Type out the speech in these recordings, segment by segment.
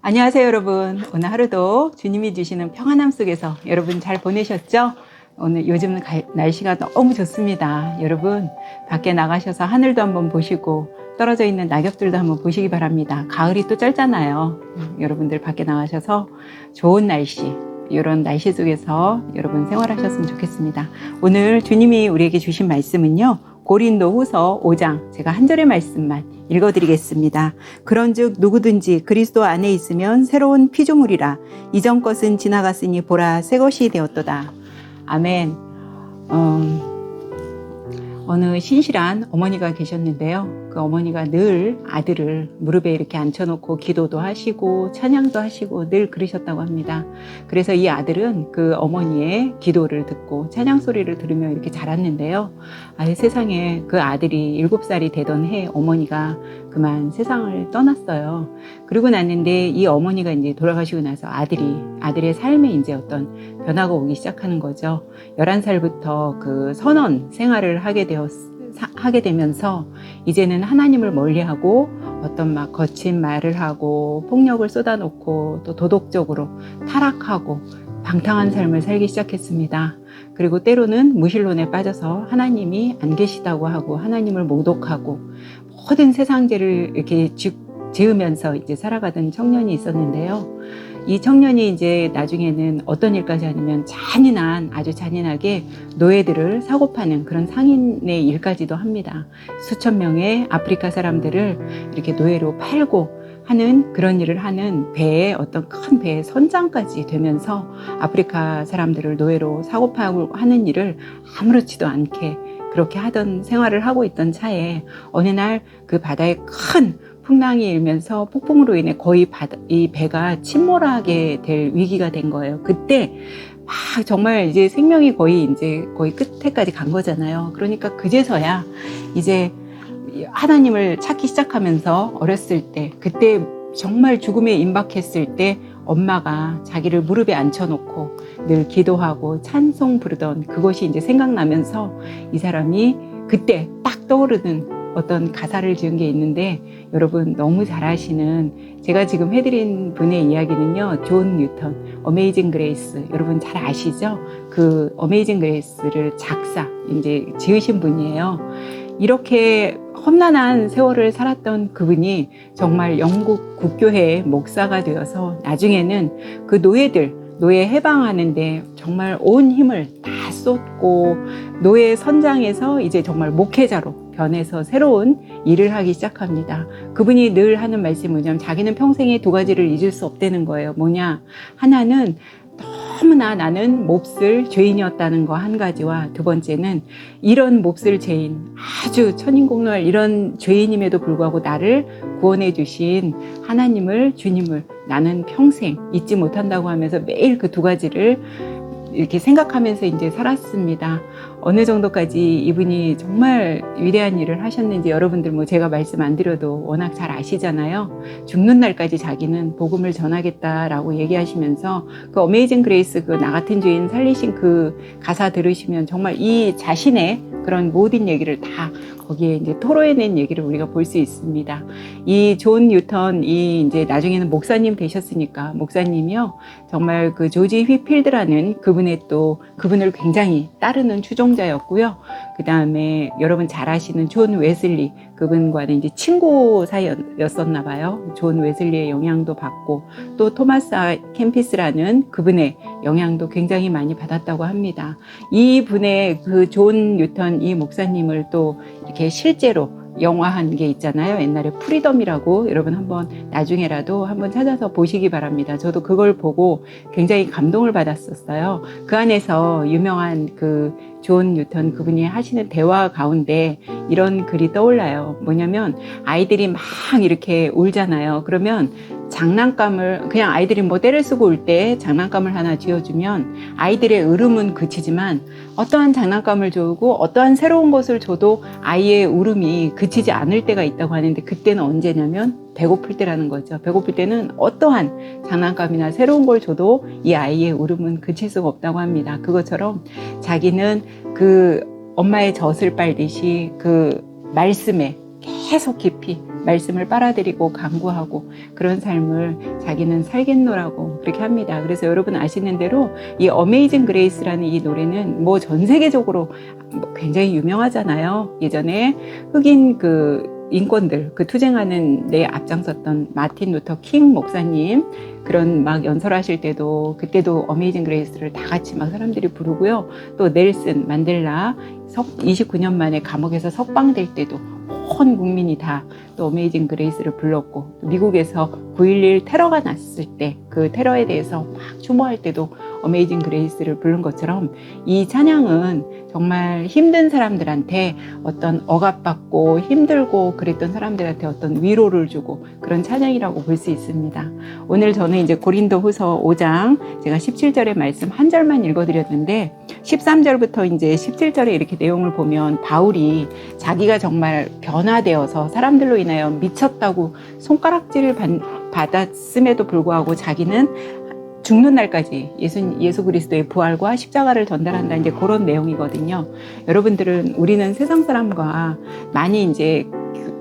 안녕하세요, 여러분. 오늘 하루도 주님이 주시는 평안함 속에서 여러분 잘 보내셨죠? 오늘 요즘 날씨가 너무 좋습니다. 여러분, 밖에 나가셔서 하늘도 한번 보시고 떨어져 있는 낙엽들도 한번 보시기 바랍니다. 가을이 또 짧잖아요. 여러분들 밖에 나가셔서 좋은 날씨, 이런 날씨 속에서 여러분 생활하셨으면 좋겠습니다. 오늘 주님이 우리에게 주신 말씀은요, 고린도 후서 5장, 제가 한 절의 말씀만 읽어드리겠습니다. 그런즉 누구든지 그리스도 안에 있으면 새로운 피조물이라. 이전 것은 지나갔으니 보라 새 것이 되었도다. 아멘. 어느 신실한 어머니가 계셨는데요. 그 어머니가 늘 아들을 무릎에 이렇게 앉혀놓고 기도도 하시고 찬양도 하시고 늘 그러셨다고 합니다. 그래서 이 아들은 그 어머니의 기도를 듣고 찬양 소리를 들으며 이렇게 자랐는데요. 세상에 그 아들이 7살이 되던 해 어머니가 그만 세상을 떠났어요. 그러고 났는데 이 어머니가 이제 돌아가시고 나서 아들의 삶에 이제 어떤 변화가 오기 시작하는 거죠. 11살부터 그 선원 생활을 하게 되면서 이제는 하나님을 멀리하고 어떤 막 거친 말을 하고 폭력을 쏟아놓고 또 도덕적으로 타락하고 방탕한 삶을 살기 시작했습니다. 그리고 때로는 무신론에 빠져서 하나님이 안 계시다고 하고 하나님을 모독하고 모든 세상 죄를 이렇게 지으면서 이제 살아가던 청년이 있었는데요. 이 청년이 이제 나중에는 어떤 일까지 하냐면 아주 잔인하게 노예들을 사고 파는 그런 상인의 일까지도 합니다. 수천 명의 아프리카 사람들을 이렇게 노예로 팔고 하는 그런 일을 하는 배에 어떤 큰 배의 선장까지 되면서 아프리카 사람들을 노예로 사고 파고 하는 일을 아무렇지도 않게 그렇게 하던 생활을 하고 있던 차에 어느 날 그 바다에 큰 풍랑이 일면서 폭풍으로 인해 거의 이 배가 침몰하게 될 위기가 된 거예요. 그때 막 정말 이제 생명이 거의 끝에까지 간 거잖아요. 그러니까 그제서야 이제 하나님을 찾기 시작하면서 어렸을 때, 그때 정말 죽음에 임박했을 때 엄마가 자기를 무릎에 앉혀놓고 늘 기도하고 찬송 부르던 그것이 이제 생각나면서 이 사람이 그때 딱 떠오르는 어떤 가사를 지은 게 있는데, 여러분 너무 잘 아시는, 제가 지금 해드린 분의 이야기는요, 존 뉴턴 어메이징 그레이스, 여러분 잘 아시죠? 그 어메이징 그레이스를 이제 지으신 분이에요. 이렇게 험난한 세월을 살았던 그분이 정말 영국 국교회의 목사가 되어서 나중에는 그 노예 해방하는데 정말 온 힘을 다 쏟고 노예 선장에서 이제 정말 목회자로 변해서 새로운 일을 하기 시작합니다. 그분이 늘 하는 말씀이 뭐냐면 자기는 평생에 2가지를 잊을 수 없다는 거예요. 뭐냐? 하나는 너무나 나는 몹쓸 죄인이었다는 거 한 가지와, 2번째는 이런 몹쓸 죄인, 아주 천인공노할 이런 죄인임에도 불구하고 나를 구원해 주신 주님을 나는 평생 잊지 못한다고 하면서 매일 그 2가지를 이렇게 생각하면서 이제 살았습니다. 어느 정도까지 이분이 정말 위대한 일을 하셨는지 여러분들 제가 말씀 안 드려도 워낙 잘 아시잖아요. 죽는 날까지 자기는 복음을 전하겠다라고 얘기하시면서 그 어메이징 그레이스 그 나 같은 죄인 살리신 그 가사 들으시면 정말 이 자신의 그런 모든 얘기를 다 거기에 이제 토로해낸 얘기를 우리가 볼 수 있습니다. 이 존 뉴턴이 이제 나중에는 목사님 되셨으니까, 목사님이요, 정말 그 조지 휘필드라는 그분을 굉장히 따르는 추종자였고요. 그 다음에 여러분 잘 아시는 존 웨슬리, 그분과는 이제 친구 사이였었나 봐요. 존 웨슬리의 영향도 받고, 또 토마스 캠피스라는 그분의 영향도 굉장히 많이 받았다고 합니다. 이 분의 그 존 뉴턴 이 목사님을 또 이렇게 실제로 영화한 게 있잖아요. 옛날에 프리덤이라고, 여러분 한번 나중에라도 한번 찾아서 보시기 바랍니다. 저도 그걸 보고 굉장히 감동을 받았었어요. 그 안에서 유명한 그 존 뉴턴 그분이 하시는 대화 가운데 이런 글이 떠올라요. 뭐냐면 아이들이 막 이렇게 울잖아요. 그러면 장난감을, 그냥 아이들이 때를 쓰고 울 때 장난감을 하나 쥐어주면 아이들의 울음은 그치지만 어떠한 장난감을 주고 어떠한 새로운 것을 줘도 아이의 울음이 그치지 않을 때가 있다고 하는데, 그때는 언제냐면 배고플 때라는 거죠. 배고플 때는 어떠한 장난감이나 새로운 걸 줘도 이 아이의 울음은 그칠 수가 없다고 합니다. 그것처럼 자기는 그 엄마의 젖을 빨듯이 그 말씀에 계속 깊이 말씀을 빨아들이고 강구하고 그런 삶을 자기는 살겠노라고 그렇게 합니다. 그래서 여러분 아시는 대로 이 어메이징 그레이스라는 이 노래는 뭐 전 세계적으로 굉장히 유명하잖아요. 예전에 흑인 인권들, 투쟁하는 데 앞장섰던 마틴 루터 킹 목사님, 그런 막 연설하실 때도, 그때도 어메이징 그레이스를 다 같이 막 사람들이 부르고요. 또 넬슨 만델라, 29년 만에 감옥에서 석방될 때도 온 국민이 다 또 어메이징 그레이스를 불렀고, 미국에서 9.11 테러가 났을 때 그 테러에 대해서 막 추모할 때도 어메이징 그레이스를 부른 것처럼 이 찬양은 정말 힘든 사람들한테 어떤 억압받고 힘들고 그랬던 사람들한테 어떤 위로를 주고 그런 찬양이라고 볼 수 있습니다. 오늘 저는 이제 고린도후서 5장 제가 17절의 말씀 한 절만 읽어드렸는데 13절부터 이제 17절에 이렇게 내용을 보면 바울이 자기가 정말 변화되어서 사람들로 인하여 미쳤다고 손가락질을 받았음에도 불구하고 자기는 죽는 날까지 예수 그리스도의 부활과 십자가를 전달한다, 이제 그런 내용이거든요. 여러분들은, 우리는 세상 사람과 많이 이제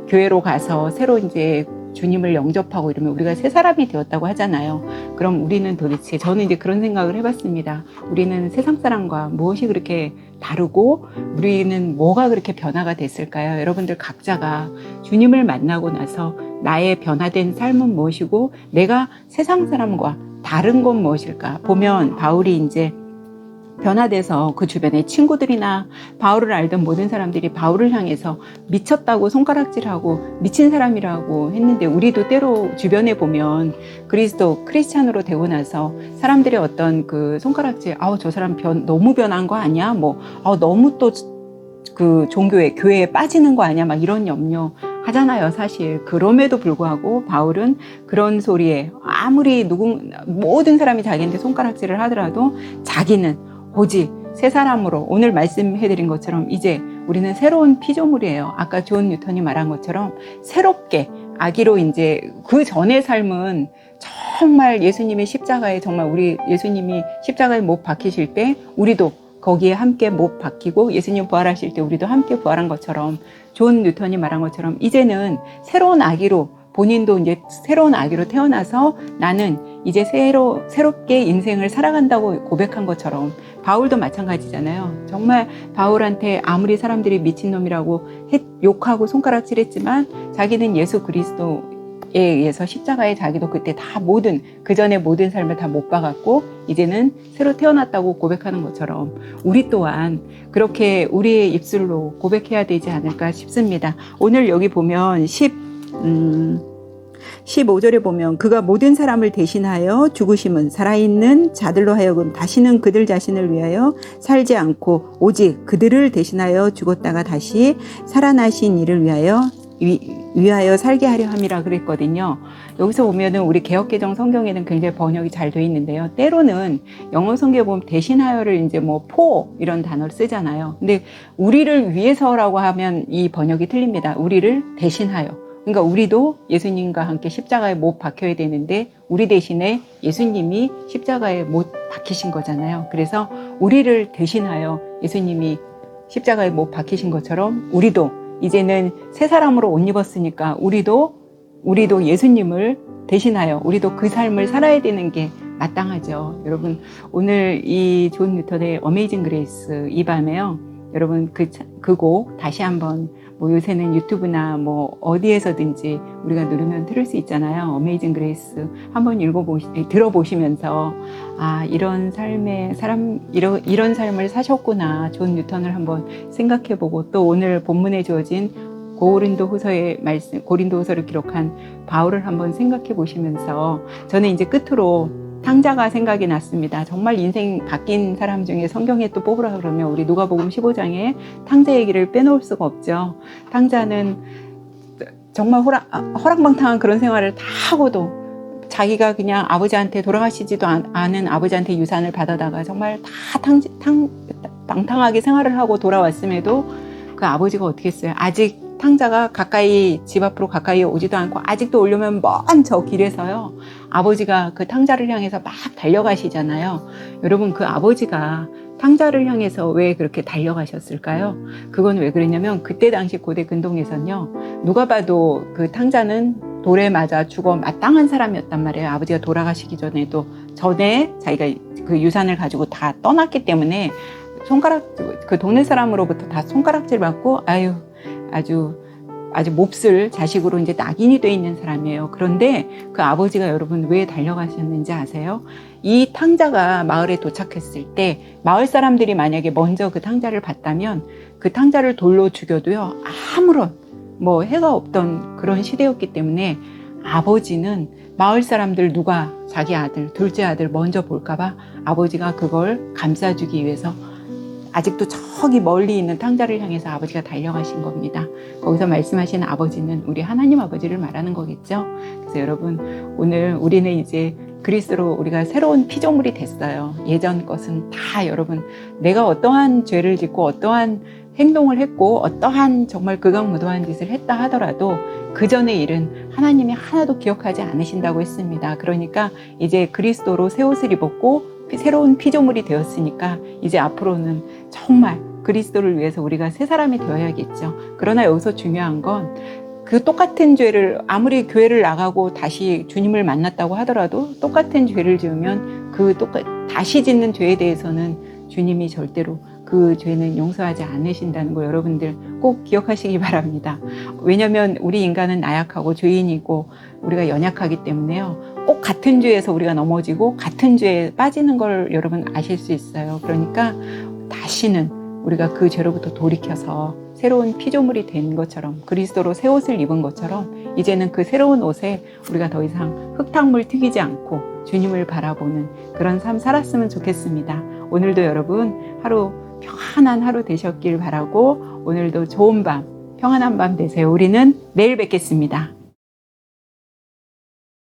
교회로 가서 새로 이제 주님을 영접하고 이러면 우리가 새 사람이 되었다고 하잖아요. 그럼 우리는 도대체, 저는 이제 그런 생각을 해봤습니다. 우리는 세상 사람과 무엇이 그렇게 다르고 우리는 뭐가 그렇게 변화가 됐을까요? 여러분들 각자가 주님을 만나고 나서 나의 변화된 삶은 무엇이고 내가 세상 사람과 다른 건 무엇일까? 보면 바울이 이제 변화돼서 그 주변의 친구들이나 바울을 알던 모든 사람들이 바울을 향해서 미쳤다고 손가락질하고 미친 사람이라고 했는데, 우리도 때로 주변에 보면 크리스찬으로 되고 나서 사람들의 어떤 그 손가락질, 저 사람 너무 변한 거 아니야? 너무 또 교회에 빠지는 거 아니야? 막 이런 염려 하잖아요, 사실. 그럼에도 불구하고 바울은 그런 소리에 아무리 모든 사람이 자기한테 손가락질을 하더라도 자기는 오직 새 사람으로, 오늘 말씀해드린 것처럼 이제 우리는 새로운 피조물이에요. 아까 존 뉴턴이 말한 것처럼 새롭게 아기로, 이제 그 전의 삶은 정말 예수님의 십자가에, 정말 우리 예수님이 십자가에 못 박히실 때 우리도 거기에 함께 못 박히고 예수님 부활하실 때 우리도 함께 부활한 것처럼, 존 뉴턴이 말한 것처럼 이제는 새로운 아기로, 본인도 이제 새로운 아기로 태어나서 나는 이제 새롭게 인생을 살아간다고 고백한 것처럼 바울도 마찬가지잖아요. 정말 바울한테 아무리 사람들이 미친놈이라고 욕하고 손가락질했지만 자기는 예수 그리스도에 의해서 십자가에 자기도 그때 다 그 전에 모든 삶을 다 못 박았고 이제는 새로 태어났다고 고백하는 것처럼 우리 또한 그렇게 우리의 입술로 고백해야 되지 않을까 싶습니다. 오늘 여기 보면 15절에 보면 그가 모든 사람을 대신하여 죽으심은 살아있는 자들로 하여금 다시는 그들 자신을 위하여 살지 않고 오직 그들을 대신하여 죽었다가 다시 살아나신 이를 위하여 살게 하려 함이라 그랬거든요. 여기서 보면은 우리 개역개정 성경에는 굉장히 번역이 잘 되어 있는데요. 때로는 영어 성경에 보면 대신하여를 이제 for 이런 단어를 쓰잖아요. 근데 우리를 위해서라고 하면 이 번역이 틀립니다. 우리를 대신하여. 그러니까 우리도 예수님과 함께 십자가에 못 박혀야 되는데 우리 대신에 예수님이 십자가에 못 박히신 거잖아요. 그래서 우리를 대신하여 예수님이 십자가에 못 박히신 것처럼 우리도 이제는 새 사람으로 옷 입었으니까 우리도 예수님을 대신하여 우리도 그 삶을 살아야 되는 게 마땅하죠. 여러분, 오늘 이 존 뉴턴의 어메이징 그레이스 이 밤에요. 여러분 그 곡 다시 한번 요새는 유튜브나 어디에서든지 우리가 누르면 들을 수 있잖아요. 어메이징 그레이스 한번 들어보시면서 이런 이런 삶을 사셨구나. 존 뉴턴을 한번 생각해보고, 또 오늘 본문에 주어진 고린도후서의 말씀, 고린도후서를 기록한 바울을 한번 생각해 보시면서, 저는 이제 끝으로 탕자가 생각이 났습니다. 정말 인생 바뀐 사람 중에 성경에 또 뽑으라 그러면 우리 누가복음 15장에 탕자 얘기를 빼놓을 수가 없죠. 탕자는 정말 허랑방탕한 그런 생활을 다 하고도 자기가 그냥 아버지한테, 돌아가시지도 않은 아버지한테 유산을 받아다가 정말 다 방탕하게 생활을 하고 돌아왔음에도 그 아버지가 어떻게 했어요? 아직 탕자가 집 앞으로 가까이 오지도 않고 아직도 오려면 먼 저 길에서요, 아버지가 그 탕자를 향해서 막 달려가시잖아요. 여러분, 그 아버지가 탕자를 향해서 왜 그렇게 달려가셨을까요? 그건 왜 그랬냐면 그때 당시 고대 근동에서는요, 누가 봐도 그 탕자는 돌에 맞아 죽어 마땅한 사람이었단 말이에요. 아버지가 돌아가시기 전에도 전에 자기가 그 유산을 가지고 다 떠났기 때문에 그 동네 사람으로부터 다 손가락질 받고 아주 몹쓸 자식으로 이제 낙인이 돼 있는 사람이에요. 그런데 그 아버지가 여러분 왜 달려가셨는지 아세요? 이 탕자가 마을에 도착했을 때 마을 사람들이 만약에 먼저 그 탕자를 봤다면 그 탕자를 돌로 죽여도요, 아무런 해가 없던 그런 시대였기 때문에 아버지는 마을 사람들 누가 자기 아들, 둘째 아들 먼저 볼까봐 아버지가 그걸 감싸주기 위해서 아직도 저기 멀리 있는 탕자를 향해서 아버지가 달려가신 겁니다. 거기서 말씀하신 아버지는 우리 하나님 아버지를 말하는 거겠죠. 그래서 여러분, 오늘 우리는 이제 그리스도로 우리가 새로운 피조물이 됐어요. 예전 것은 다 여러분, 내가 어떠한 죄를 짓고 어떠한 행동을 했고 어떠한 정말 극악무도한 짓을 했다 하더라도 그 전의 일은 하나님이 하나도 기억하지 않으신다고 했습니다. 그러니까 이제 그리스도로 새 옷을 입었고 새로운 피조물이 되었으니까 이제 앞으로는 정말 그리스도를 위해서 우리가 새 사람이 되어야겠죠. 그러나 여기서 중요한 건 그 똑같은 죄를 아무리 교회를 나가고 다시 주님을 만났다고 하더라도 똑같은 죄를 지으면 다시 짓는 죄에 대해서는 주님이 절대로 그 죄는 용서하지 않으신다는 거 여러분들 꼭 기억하시기 바랍니다. 왜냐하면 우리 인간은 나약하고 죄인이고 우리가 연약하기 때문에요. 꼭 같은 죄에서 우리가 넘어지고 같은 죄에 빠지는 걸 여러분 아실 수 있어요. 그러니까 다시는 우리가 그 죄로부터 돌이켜서 새로운 피조물이 된 것처럼 그리스도로 새 옷을 입은 것처럼 이제는 그 새로운 옷에 우리가 더 이상 흙탕물 튀기지 않고 주님을 바라보는 그런 삶 살았으면 좋겠습니다. 오늘도 여러분 하루 평안한 하루 되셨길 바라고 오늘도 좋은 밤, 평안한 밤 되세요. 우리는 내일 뵙겠습니다.